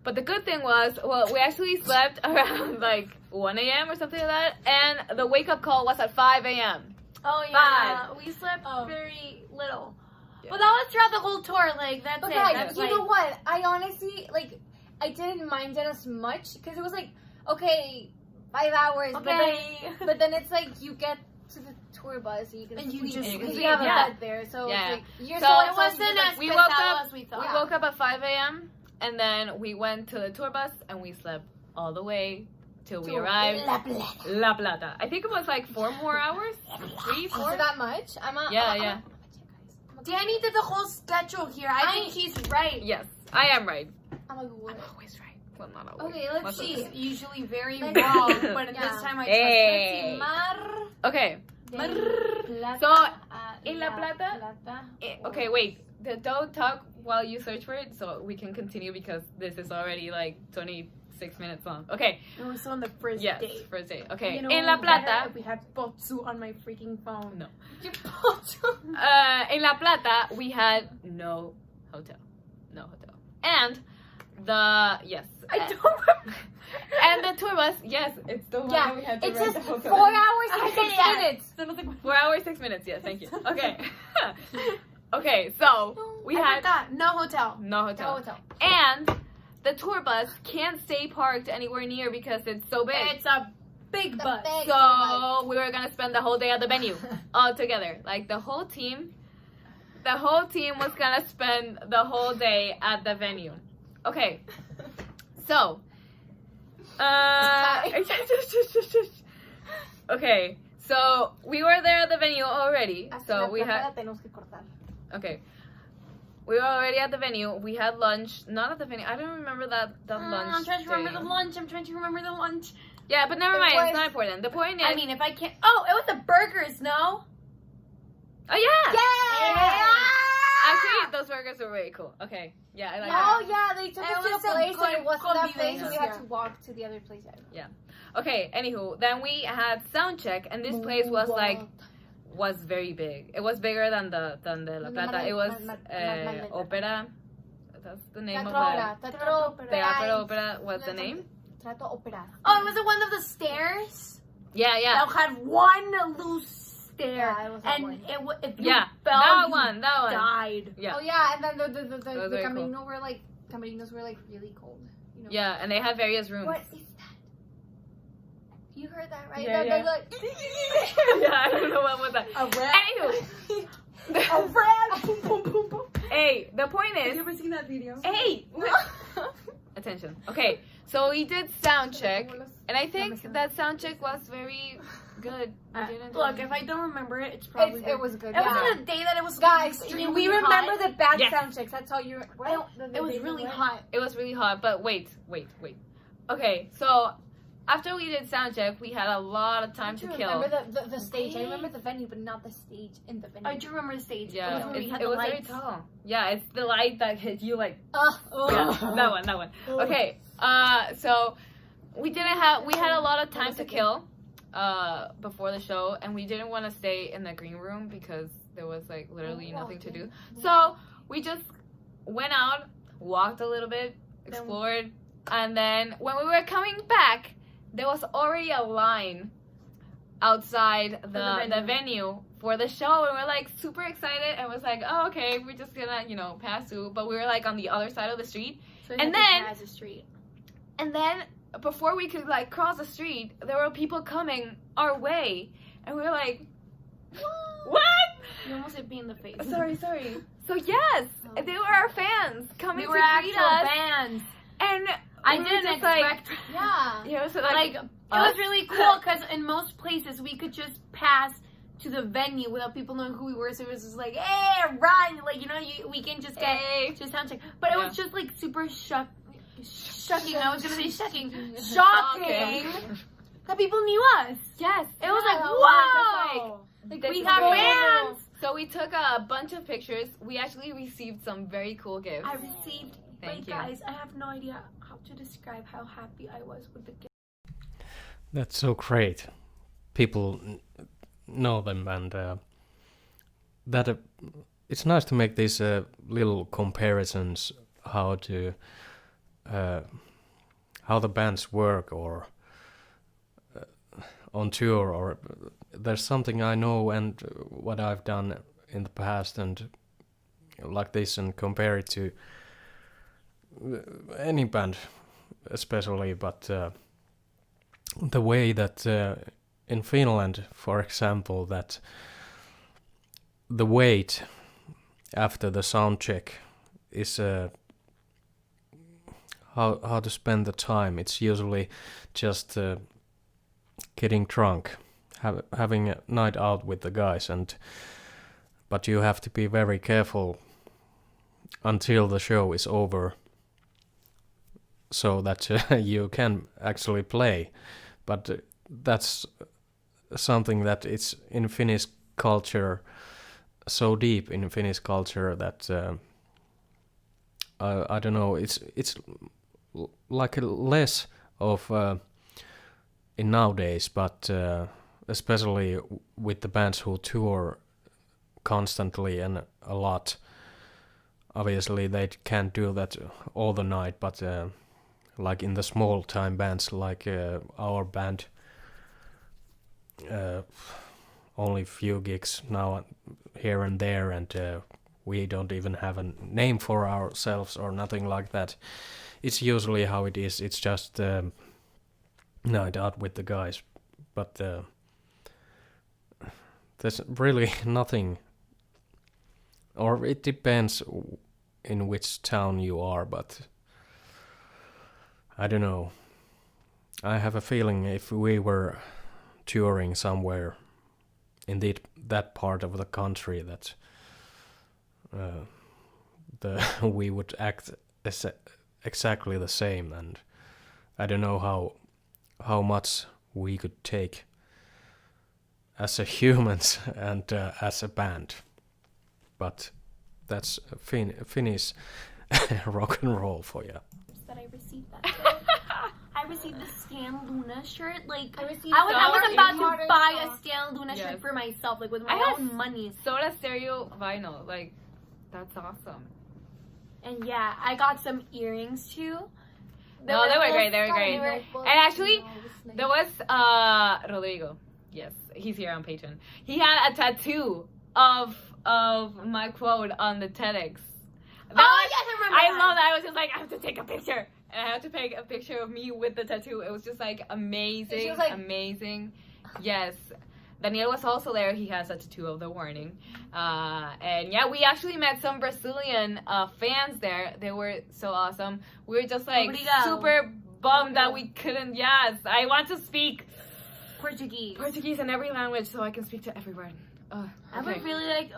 But the good thing was, well, we actually slept around like 1 a.m. or something like that, and the wake up call was at 5 a.m. Oh, yeah. We slept Oh. very little. Yeah. But that was throughout the whole tour. Like, that's But it. guys, That's you like, know what? I honestly, like, I didn't mind it as much because it was like, okay, 5 hours. okay. But then it's like you get to the tour bus and you can And you sleep just because sleep, you have a yeah. bed there. So Yeah. it's like, you're So so, it It wasn't as we we woke up- as we We thought. woke up at 5 a.m. and then we went to the tour bus and we slept all the way till we arrived. La Plata. La Plata. I think it was like 4 more hours. 3, Is 4. it that much? Yeah. Danny did the whole schedule here. I think she's right. Yes, I am right. I'm a Google. I'm always right. Well, not always. Okay, let's Most of see. the Usually very Let's wrong, see. but in Yeah. this time I Hey. Mar Okay. de Plata. So, a in La Plata, Okay, wait. Don't talk while you search for it, so we can continue because this is already like 26 minutes long. Okay. It was on the first Yes, day. first day. Okay. You know, In La better Plata, if we had Botsu on my freaking phone. No. In La Plata, we had no hotel. No hotel. And I don't remember. and the tour bus, yes, it's the one Yeah, that we had to it rent says the hotel. 4 hours and Okay, 6 yeah. minutes. 4 hours, 6 minutes. Yes, thank you. Okay. Okay, so we I had forgot. No hotel. no hotel. No hotel. And the tour bus can't stay parked anywhere near because it's so big. It's a big bus. So we were gonna spend the whole day at the venue all together. Like the whole team was gonna spend the whole day at the venue. Okay, so okay, so we were there at the venue already. So we had okay. We were already at the venue. We had lunch. Not at the venue. I don't remember that lunch. I'm trying to remember the lunch. Yeah, but never mind. It's not important. The point is. I mean, if I can't. Oh, it was the burgers, no? Oh yeah. Yeah. Actually, those burgers were really cool. Okay. Yeah, I like that. Oh yeah, they took It us to a was a place good and it wasn't that place, so we had convenience. to walk to the other place. Okay. Anywho, then we had sound check, and this place was very big. It was bigger than the La Plata. It was Opera. That's the name of the Teatro Opera. What's the name? Trato Opera. Oh, it was the one of the stairs? Yeah. That had one loose stair. Yeah, it was that and one. if you fell, that you one. died. Yeah. Oh yeah, and then the very cool. Camerinos were like really cold. You know? Yeah, and they had various rooms. What is that? You heard that, right? Yeah, They're yeah. like, Yeah, I don't know what was that. A rat. Anywho. A rat. Boom, boom, boom, boom. Hey, the point is. Have you ever seen that video? Hey! Attention. Okay, so we did sound check, and I think that sound check was very good. Look, if I don't remember it, it's probably it was good. It Yeah. was on a day that it was Guys, extremely we remember hot. the bad Yes. sound checks. That's how you. It was really hot. It was really hot, but wait. Okay, so after we did sound check, we had a lot of time to I kill. remember the stage. I remember the venue, but not the stage in the venue. I do remember the stage. Yeah, it was, really it was very tall. Yeah, it's the light that hit you like. Yeah, that one. Okay, so we had a lot of time to kill before the show, and we didn't want to stay in the green room because there was like literally nothing to do. So we just went out, walked a little bit, explored, and then when we were coming back, there was already a line outside the venue for the show, and we're like super excited, and was like, oh, okay, we're just gonna pass through, but we were like on the other side of the street, So and then then before we could like cross the street, there were people coming our way, and we were like, what? you almost hit me in the face. Sorry. So yes, they were our fans coming We were to greet actual us, fans. and I we were didn't just like, expect. Yeah. so Like, it was really cool because in most places we could just pass to the venue without people knowing who we were. So it was just like, hey, run! Like, we can just get to sound check. But it was just like super shocking. I was gonna say shocking that people knew us. Yes, It was like, wow! like This we is have very fans. cool. So we took a bunch of pictures. We actually received some very cool gifts. I received. Thank you. Guys, I have no idea how to describe how happy I was with the gift. That's so great. People know them, and it's nice to make these little comparisons how the bands work or on tour, or there's something I know and what I've done in the past and like this, and compare it to any band especially, but the way that in Finland, for example, that the wait after the sound check is how to spend the time. It's usually just getting drunk, having a night out with the guys, but you have to be very careful until the show is over, so that you can actually play. But that's something that it's in Finnish culture, so deep in Finnish culture that I don't know. It's like less of in nowadays, but especially with the bands who tour constantly and a lot. Obviously, they can't do that all the night, but like in the small time bands, like our band, only few gigs now here and there, and we don't even have a name for ourselves or nothing like that. it's usually how it is. It's just night out with the guys, but there's really nothing, or it depends in which town you are, but I don't know. I have a feeling if we were touring somewhere in that part of the country that we would act exactly the same, and I don't know how much we could take as a humans and as a band, but that's Finnish rock and roll for you. That I received that day. I received the Stan Luna shirt. Like I was so about to important buy song. a Stan Luna Yes. shirt for myself, like with I my have own money. Soda Stereo vinyl. Like, that's awesome. And yeah, I got some earrings too. No, they were great. They were Stunning great. notebooks, And actually, you know, listening. there was Rodrigo. Yes, he's here on Patreon. He had a tattoo of my quote on the TEDx. Oh, yes, I remember I that. love that. I was just like, I have to take a picture. And I had to take a picture of me with the tattoo. It was just like amazing. She was like- amazing. Yes. Daniel was also there. He has a tattoo of the warning. And yeah, we actually met some Brazilian fans there. They were so awesome. We were just like Obrigado. super bummed that we couldn't. Yes, I want to speak Portuguese. in every language so I can speak to everyone. I Okay. would really like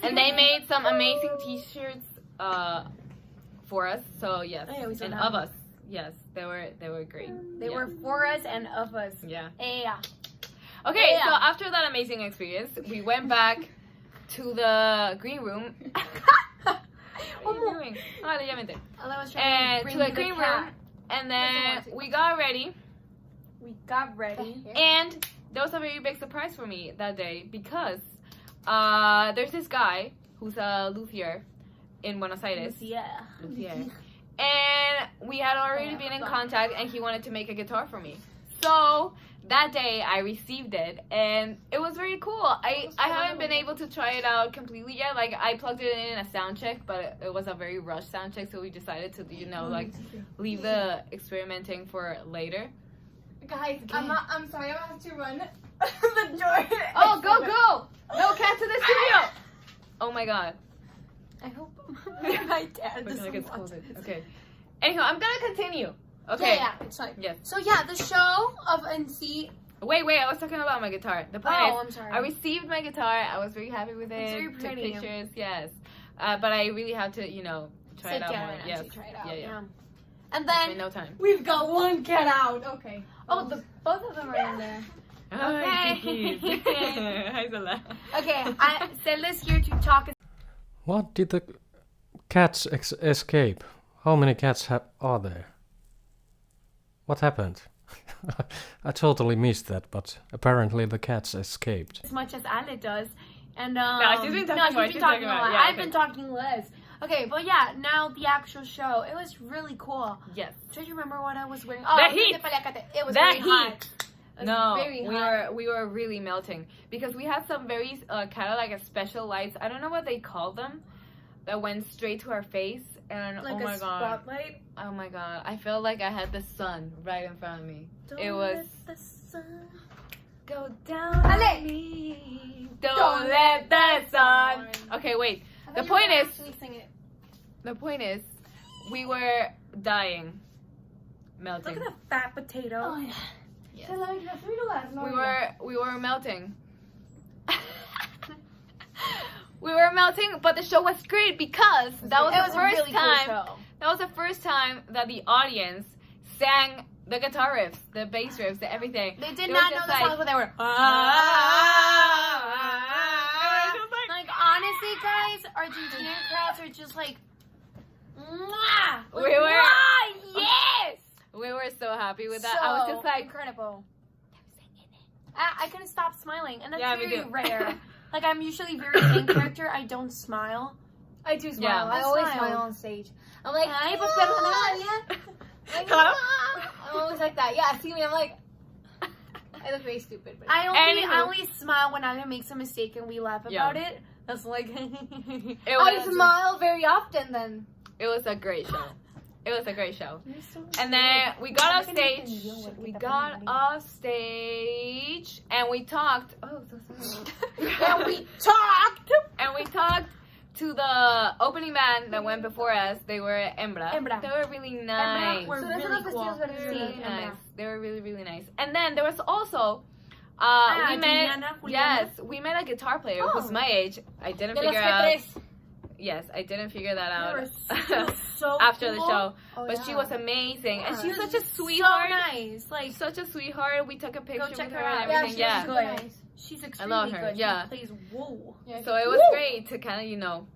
And they made some amazing T-shirts for us. So yes, Oh, yeah, we still and have of us. Yes, they were great. They Yeah. were for us and of us. Yeah. Yeah. Okay, Yeah. so after that amazing experience, we went back to the green room. What are you doing? Ah, legitamente. I was trying And bring to the the green cat. room, and then we got ready. We got ready. And there was a very big surprise for me that day because there's this guy who's a luthier in Buenos Aires. Yeah. Luthier. And we had already been in contact, and he wanted to make a guitar for me. So that day I received it, and it was very cool. I haven't been able to try it out completely yet. Like, I plugged it in a sound check, but it was a very rushed sound check, so we decided to, like, leave the experimenting for later. Guys, I'm sorry, I'm gonna have to run the door. Oh, go! No cats in the studio! Oh my god. I hope my dad We're gonna doesn't get watch scolded. this. Okay. Anyhow, I'm gonna continue. Okay. Yeah, it's fine. Yes. So yeah, the show of NC. Wait, I was talking about my guitar. The point Oh, is, I'm sorry. I received my guitar. I was very happy with it. It's very Took pretty. pictures, yes. But I really have to, try Sit it out down more. and Yes. actually try it out. Yeah. And There's then no time. We've got one cat out. Okay. oh, both of them are in there. Hi, Okay. Kikis. Hi, Zola. Okay, Zelda's here to talk. What did the cats escape? How many cats are there? What happened? I totally missed that, but apparently the cats escaped. As much as Ale does, and she's been talking more. She's talking a more. lot. Yeah, I've okay. been talking less. Okay, but yeah, now the actual show. It was really cool. Yes. Do you remember what I was wearing? The heat. It was The very heat. hot. It was No, very hot. we were really melting because we had some very kind of like a special lights. I don't know what they call them, that went straight to our face, and Like oh a my god, spotlight. oh my god, I felt like I had the sun right in front of me. Don't It was let the sun go down Ale. on me. Don't let the sun. Okay, wait. The point is, we were dying, melting. Look at that fat potato. Oh, yeah. Yes. We were melting. We were melting, but the show was great because that was the first a really time. cool show. That was the first time that the audience sang the guitar riffs, the bass riffs, the everything. They They did were not know just the like, songs, but they were. Like honestly, guys, Argentinian crowds are just like. Mwah! We Like, were- mwah! Yes. We were so happy with that. I was just like, incredible. I couldn't stop smiling, and that's Yeah, me very too. rare. Like I'm usually very in character. I don't smile. I do smile. Yeah. I always Smile. smile on stage. I'm like, Ay, pues, yeah. Like, Hello? I'm always like that. Yeah, see me, I'm like, I look very stupid. But I Anywho. only smile when I makes a mistake and we laugh Yeah. about it. That's like. it I was smile very often then. it was a great show. It was a great show. And then we got off stage. And we talked. Oh, so sorry. And we talked to the opening band that went before us. They were Embra. They were really nice. Were really cool. Really nice. They were really, really nice. And then there was also we met a guitar player who's my age. I didn't figure out. Yes, I didn't figure that out so after cool. the show. Oh, But yeah. she was amazing, and she's such a So sweetheart. nice. Like, Such a sweetheart. We took a picture check with her her and out. everything. Yeah, Yeah. she's really nice. she's I extremely love her. good. Yeah. She plays woo. Yeah, So it was great to kind of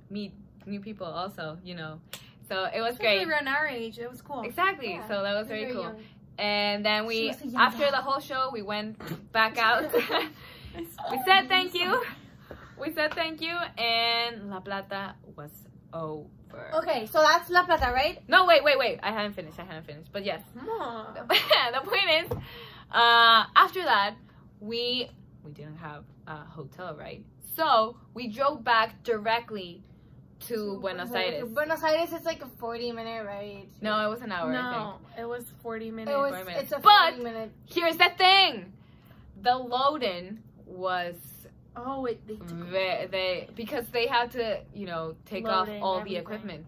meet new people also. So it was Especially great. around our age, it was cool. Exactly. Yeah, So that was very very cool. young. And then She was a young after gal. the whole show, we went back out. We said thank you. And La Plata was over. Okay, so that's La Plata, right? No, wait. I hadn't finished. But yes. Come on. The point is, after that, we didn't have a hotel, right? So we drove back directly to Buenos Aires. Buenos Aires is like a 40-minute ride. No, it was an hour, I No, it was 40 minutes. It's a But- 40-minute. think. Here's the thing. The load-in was They took because they had to, take Load off in all everything. the equipment.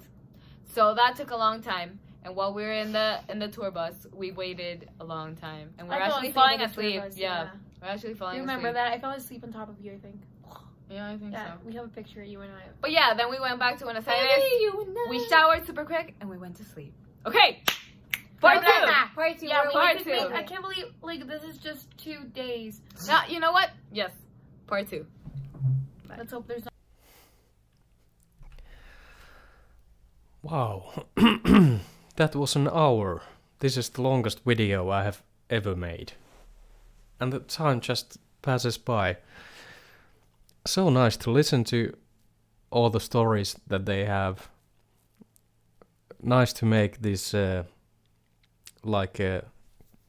So that took a long time. And while we were in the tour bus, we waited a long time. And we were actually falling asleep. Yeah. We're actually falling You asleep. remember that? I fell asleep on top of you, I think. Yeah, I think Yeah, so. we have a picture, you and I. But yeah, then we went back to Buenos Aires. We showered super quick and we went to sleep. Okay. Part two. Part 2. Yeah, we're part waiting. two. I can't believe, this is just 2 days. Now, you know what? Yes. Part 2. Let's hope there's not. Wow. That was an hour. This is the longest video I have ever made. And the time just passes by. So nice to listen to all the stories that they have. Nice to make these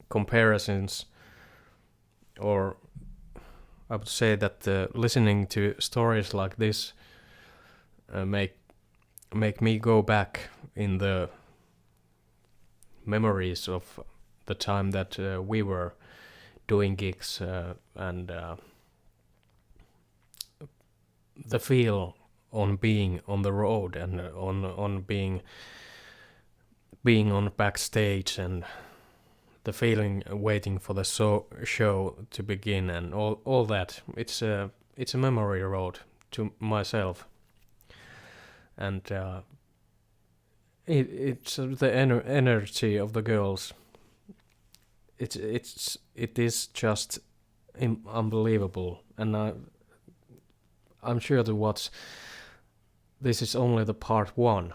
comparisons, or I would say that listening to stories like this make me go back in the memories of the time that we were doing gigs and the feel on being on the road and on being on backstage, and the feeling waiting for the show to begin and all that. It's a memory road to myself, and it's the energy of the girls. It is just unbelievable, and I'm sure to watch. This is only the part 1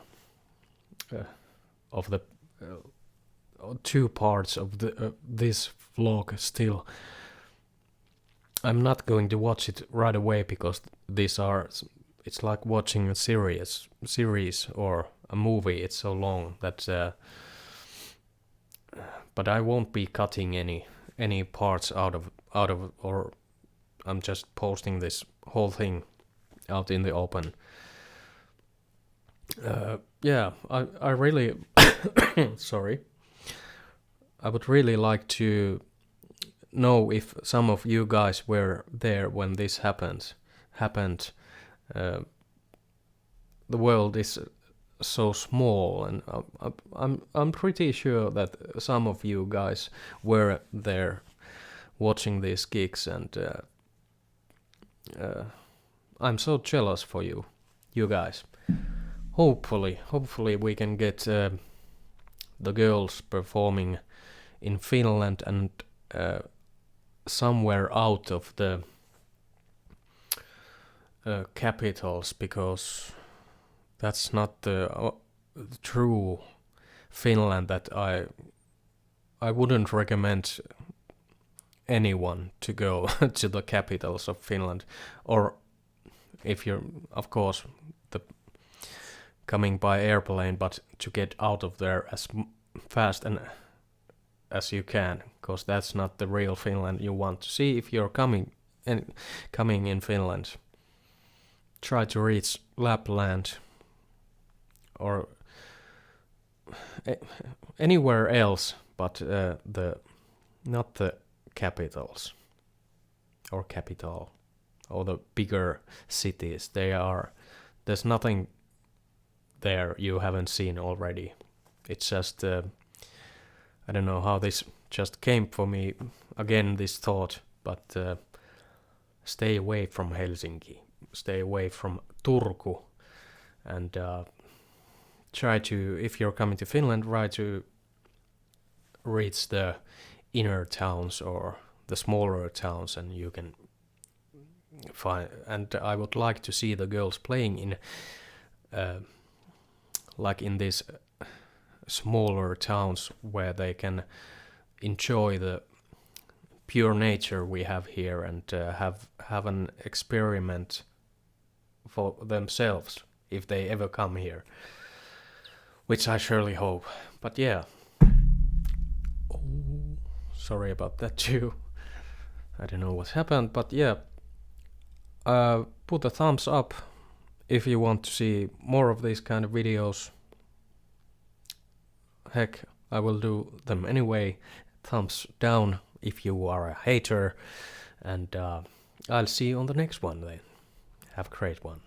of the 2 parts of this vlog. Still, I'm not going to watch it right away because it's like watching a series or a movie. It's so long that but I won't be cutting any parts out of or I'm just posting this whole thing out in the open. Yeah, I really sorry. I would really like to know if some of you guys were there when this happened. The world is so small, and I'm pretty sure that some of you guys were there watching these gigs, and I'm so jealous for you guys. Hopefully we can get the girls performing in Finland and somewhere out of the capitals, because that's not the true Finland. That I wouldn't recommend anyone to go to the capitals of Finland, or if you're, of course, coming by airplane, but to get out of there as fast and as you can, because that's not the real Finland you want to see. If you're coming in Finland, try to reach Lapland, or anywhere else, but not the capitals or capital or the bigger cities. There's nothing there you haven't seen already. It's just I don't know how this just came for me again, this thought, but stay away from Helsinki, stay away from Turku, and try to, if you're coming to Finland, try to reach the inner towns or the smaller towns, and you can find. And I would like to see the girls playing in like in these smaller towns where they can enjoy the pure nature we have here and have an experiment for themselves if they ever come here, which I surely hope. But yeah, sorry about that too. I don't know what happened, but yeah, put a thumbs up if you want to see more of these kind of videos. Heck, I will do them anyway. Thumbs down if you are a hater, and I'll see you on the next one then. Have a great one.